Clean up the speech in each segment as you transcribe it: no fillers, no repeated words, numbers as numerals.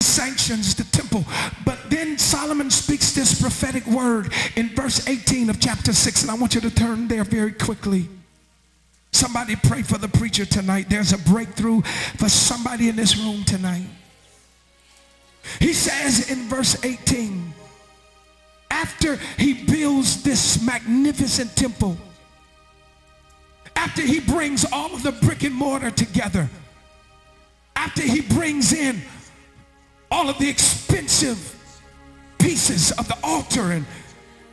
sanctions the temple. But then Solomon speaks this prophetic word in verse 18 of chapter 6, and I want you to turn there very quickly. Somebody pray for the preacher tonight. There's a breakthrough for somebody in this room tonight. He says in verse 18, after he builds this magnificent temple, after he brings all of the brick and mortar together, after he brings in all of the expensive pieces of the altar, and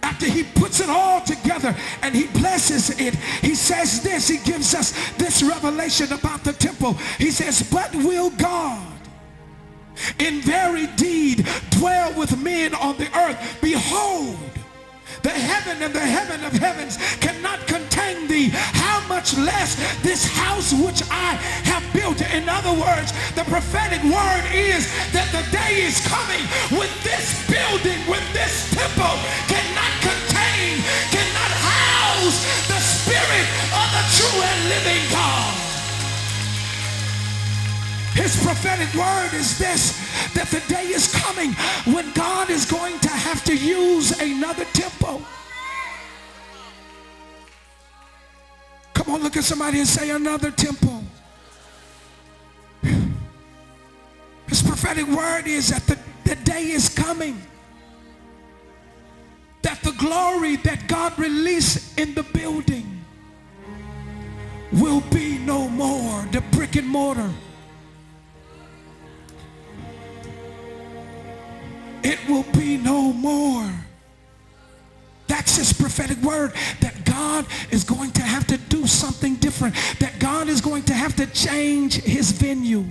after he puts it all together and he blesses it, he says this, he gives us this revelation about the temple. He says, but will God in very deed dwell with men on the earth? Behold, the heaven and the heaven of heavens cannot contain thee. How much less this house which I have built? In other words, the prophetic word is that the day is coming when this building, when this temple cannot contain, cannot house the spirit of the true and living God. His prophetic word is this, that the day is coming when God is going to have to use another temple. Come on, look at somebody and say, another temple. His prophetic word is that the day is coming that the glory that God released in the building will be no more. The brick and mortar, it will be no more. That's his prophetic word, that God is going to have to do something different, that God is going to have to change his venue.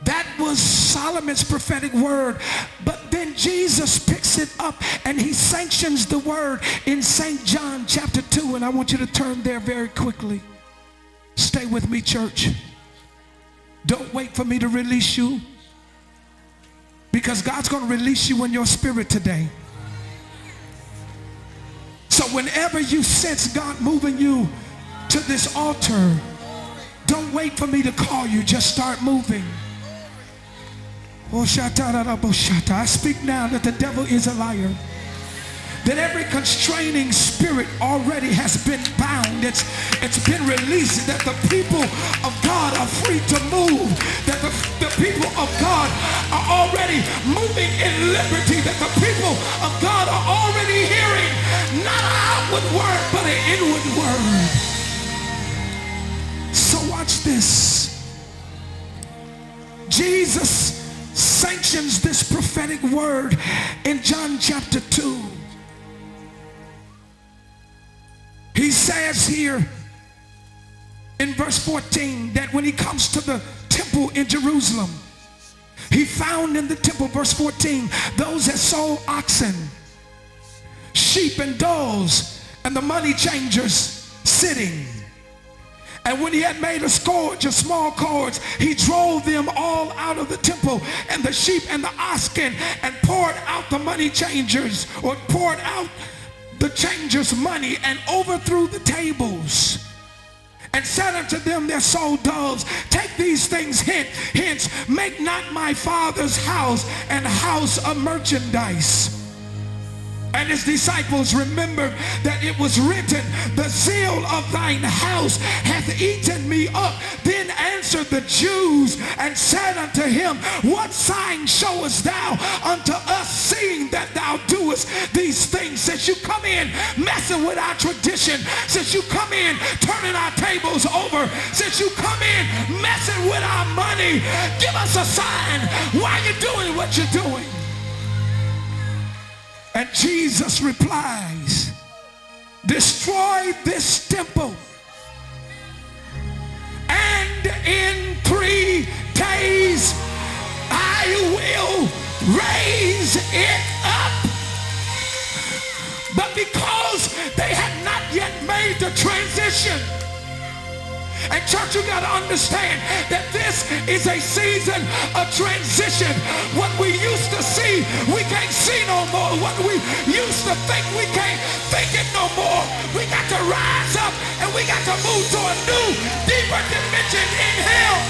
That was Solomon's prophetic word. But then Jesus picks it up and he sanctions the word in St. John chapter 2. And I want you to turn there very quickly. Stay with me, church. Don't wait for me to release you, because God's going to release you in your spirit today. So whenever you sense God moving you to this altar, don't wait for me to call you. Just start moving. I speak now that the devil is a liar, that every constraining spirit already has been bound. It's been released, that the people of God are free to move, that the people of God are already moving in liberty, that the people of God are already hearing not an outward word but an inward word. So watch this. Jesus sanctions this prophetic word in John chapter 2. He says here in verse 14 that when he comes to the temple in Jerusalem, he found in the temple, verse 14, those that sold oxen, sheep and doves, and the money changers sitting. And when he had made a scourge of small cords, he drove them all out of the temple, and the sheep and the oxen, and poured out the money changers, or poured out the changers' money, and overthrew the tables, and said unto them that sold doves, take these things hence, make not my Father's house an house of merchandise. And his disciples remembered that it was written, the zeal of thine house hath eaten me up. Then answered the Jews and said unto him, what sign showest thou unto us, seeing that thou doest these things? Since you come in messing with our tradition, since you come in turning our tables over, since you come in messing with our money, give us a sign why you're doing what you're doing. And Jesus replies, destroy this temple, and in 3 days I will raise it up. But because they had not yet made the transition, and church, you got to understand that this is a season of transition. What we used to see, we can't see no more. What we used to think, we can't think it no more. We got to rise up and we got to move to a new, deeper dimension in him.